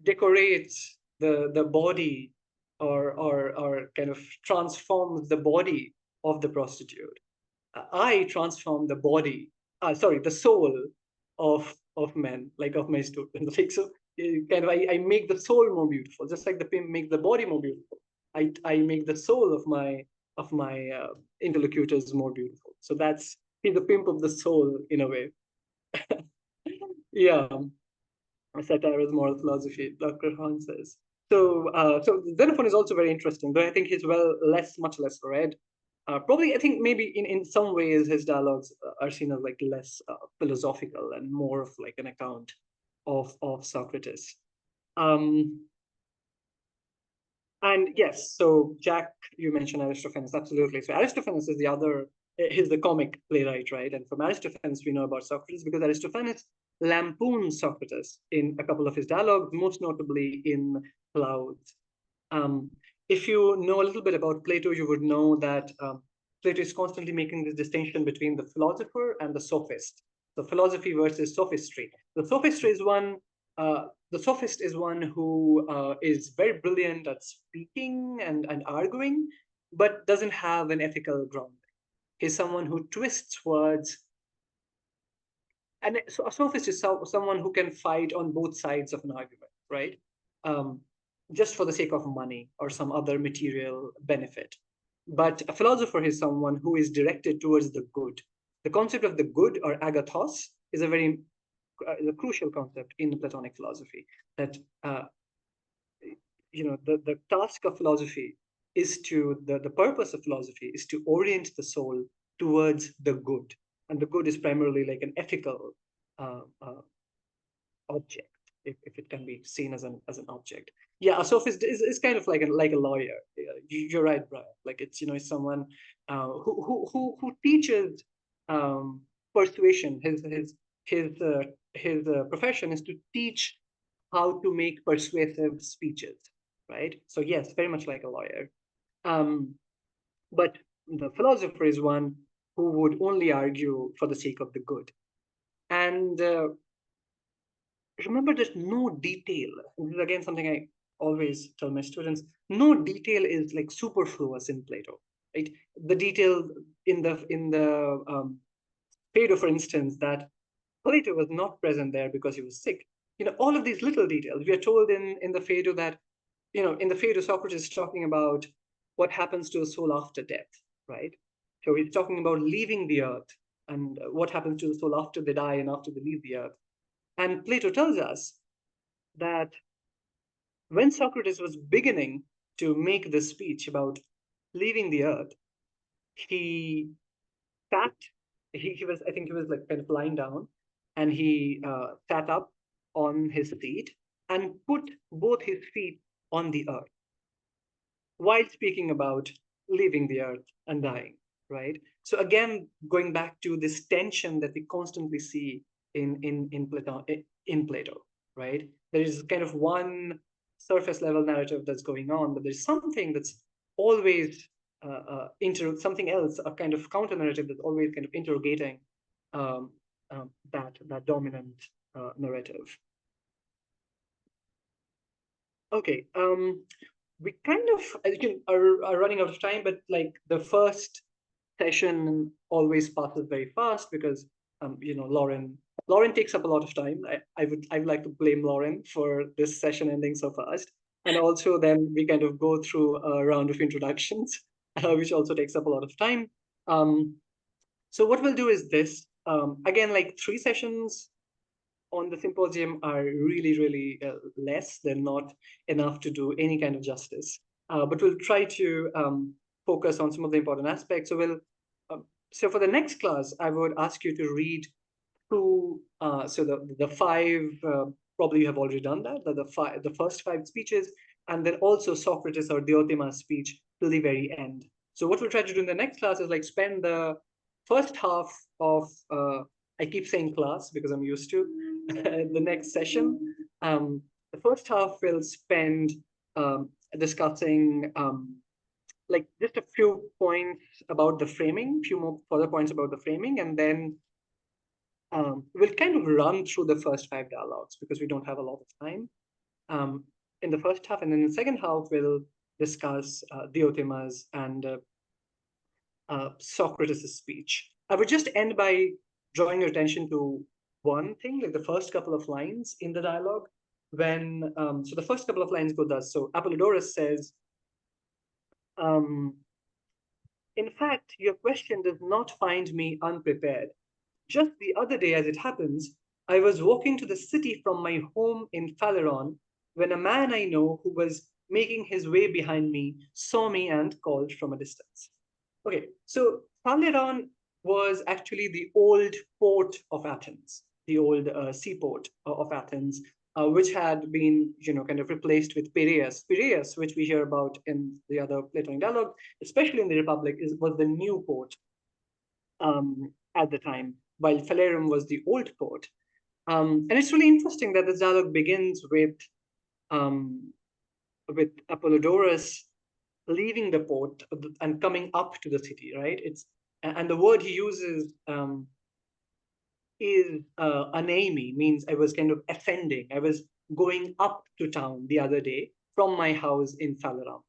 decorates the body or kind of transforms the body of the prostitute, I transform the body, the soul of men, like of my students. Like so, kind of I make the soul more beautiful, just like the pimp makes the body more beautiful. I make the soul of my interlocutors more beautiful. So he's the pimp of the soul in a way. Yeah. Satire is moral philosophy, Dr. Hahn says. So Xenophon is also very interesting, though I think he's much less read. Probably, I think maybe in some ways his dialogues are seen as like less philosophical and more of like an account of Socrates. And yes, so Jack, you mentioned Aristophanes, absolutely. So Aristophanes is he's the comic playwright, right? And from Aristophanes, we know about Socrates because Aristophanes lampoons Socrates in a couple of his dialogues, most notably in Clouds. If you know a little bit about Plato, you would know that Plato is constantly making this distinction between the philosopher and the sophist. So philosophy versus sophistry. The sophistry is the sophist is one who is very brilliant at speaking and arguing, but doesn't have an ethical grounding. He's someone who twists words. And so a sophist is someone who can fight on both sides of an argument, right? Just for the sake of money or some other material benefit. But a philosopher is someone who is directed towards the good. The concept of the good, or agathos, is a crucial concept in Platonic philosophy. That the task of philosophy is the purpose of philosophy is to orient the soul towards the good, and the good is primarily like an ethical object, if it can be seen as an object. Yeah, a sophist is kind of like a lawyer. You're right, Brian. Like it's someone who teaches persuasion. His profession is to teach how to make persuasive speeches, right? So yes, very much like a lawyer. But the philosopher is one who would only argue for the sake of the good. And remember, there's no detail. This is again something I always tell my students. No detail is like superfluous in Plato, right? The detail in the Phaedo, for instance, that Plato was not present there because he was sick. All of these little details. We are told in the Phaedo that, in the Phaedo, Socrates is talking about what happens to a soul after death, right? So he's talking about leaving the earth and what happens to the soul after they die and after they leave the earth. And Plato tells us that when Socrates was beginning to make this speech about leaving the earth, he sat, he was, I think he was like kind of lying down, and he sat up on his seat and put both his feet on the earth while speaking about leaving the earth and dying, right? So again, going back to this tension that we constantly see in Plato, right? There is kind of one surface level narrative that's going on, but there's something that's always something else, a kind of counter narrative that's always kind of interrogating that dominant narrative. Okay, we kind of are running out of time, but like the first session always passes very fast because Lauren takes up a lot of time. I would like to blame Lauren for this session ending so fast, and also then we kind of go through a round of introductions, which also takes up a lot of time. So what we'll do is this. Again, like 3 sessions on the symposium are really less. They're not enough to do any kind of justice. But we'll try to focus on some of the important aspects. So so for the next class, I would ask you to read through so the 5 probably you have already done that, the first 5 speeches, and then also Socrates or Diotima's speech till the very end. So what we'll try to do in the next class is like spend the first half of I keep saying class because I'm used to the next session. The first half will spend discussing like just a few points about the framing, few more further points about the framing, and then we'll kind of run through the first 5 dialogues because we don't have a lot of time in the first half, and then in the second half we'll discuss Diotima's and Socrates' speech. I would just end by drawing your attention to one thing, like the first couple of lines in the dialogue. When so the first couple of lines go thus. So Apollodorus says, in fact, your question does not find me unprepared. Just the other day, as it happens, I was walking to the city from my home in Phaleron when a man I know who was making his way behind me saw me and called from a distance. Okay, so Phaleron was actually the old port of Athens, the old seaport of Athens, which had been, kind of replaced with Piraeus. Piraeus, which we hear about in the other Platonic dialogue, especially in the Republic, was the new port at the time, while Phalerum was the old port. And it's really interesting that this dialogue begins with Apollodorus leaving the port and coming up to the city, right? And the word he uses is anemi, means I was kind of ascending. I was going up to town the other day from my house in Phalerum,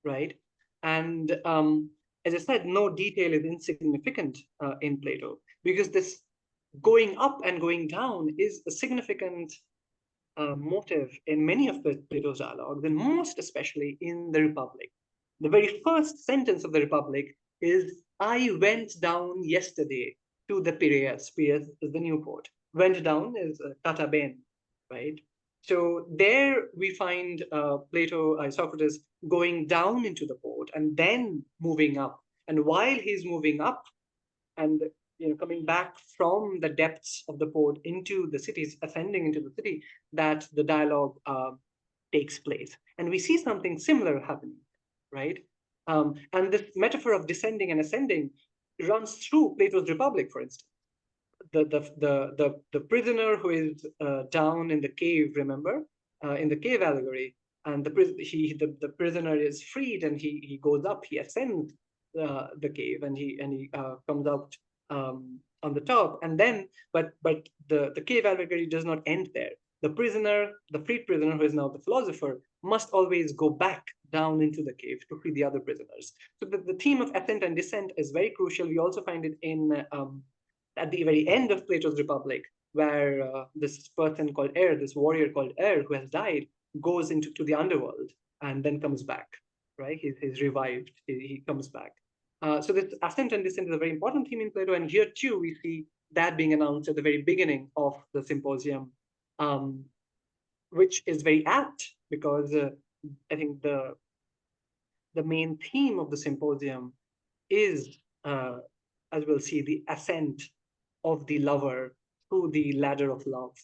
right? And as I said, no detail is insignificant in Plato, because this going up and going down is a significant motive in many of Plato's dialogues, and most especially in the Republic. The very first sentence of the Republic is, I went down yesterday to the Piraeus. Piraeus is the new port. Went down is kata ben, right? So there we find Socrates going down into the port and then moving up. And while he's moving up and coming back from the depths of the port into the cities, ascending into the city, that the dialogue takes place. And we see something similar happening, right? And this metaphor of descending and ascending runs through Plato's Republic, for instance. The prisoner who is down in the cave, remember, in the cave allegory, and the prisoner is freed and he goes up, he ascends the cave, and he comes out on the top, and then but the cave allegory does not end there. The prisoner, the freed prisoner, who is now the philosopher, must always go back down into the cave to free the other prisoners. So the theme of ascent and descent is very crucial. We also find it in at the very end of Plato's Republic, where this person called this warrior called who has died, goes into the underworld and then comes back, right? He's revived, he comes back. So this ascent and descent is a very important theme in Plato, and here too we see that being announced at the very beginning of the symposium. which is very apt because I think the main theme of the symposium is, as we'll see, the ascent of the lover to the ladder of love,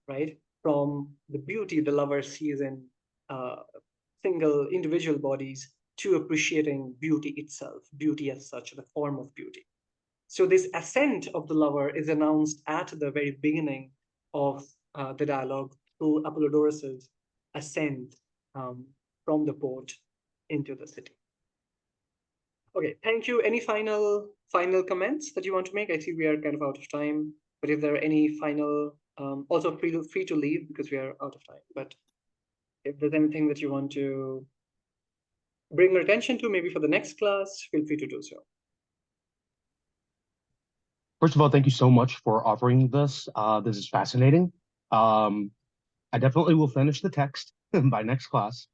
right? From the beauty the lover sees in single individual bodies to appreciating beauty itself, beauty as such, the form of beauty. So this ascent of the lover is announced at the very beginning of the dialogue through Apollodorus's ascent from the port into the city. Okay, thank you. Any final comments that you want to make? I see we are kind of out of time, but if there are any final, also free to leave because we are out of time. But if there's anything that you want to bring your attention to, maybe for the next class, feel free to do so. First of all, thank you so much for offering this. This is fascinating. I definitely will finish the text by next class.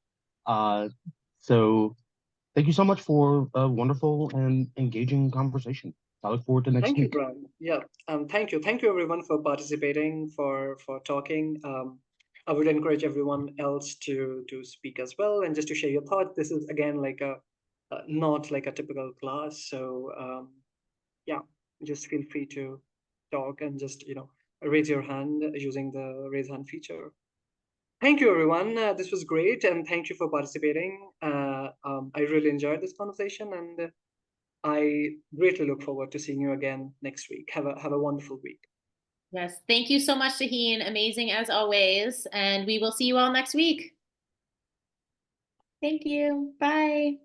So thank you so much for a wonderful and engaging conversation. I look forward to next Thank week. you, Brian. Yeah, thank you. Thank you everyone for participating, for talking. I would encourage everyone else to speak as well and just to share your thoughts. This is again like a not like a typical class. So yeah, just feel free to talk and just, raise your hand using the raise hand feature. Thank you, everyone. This was great, and thank you for participating. I really enjoyed this conversation, and I greatly look forward to seeing you again next week. Have a wonderful week. Yes, thank you so much, Shaheen. Amazing as always. And we will see you all next week. Thank you. Bye.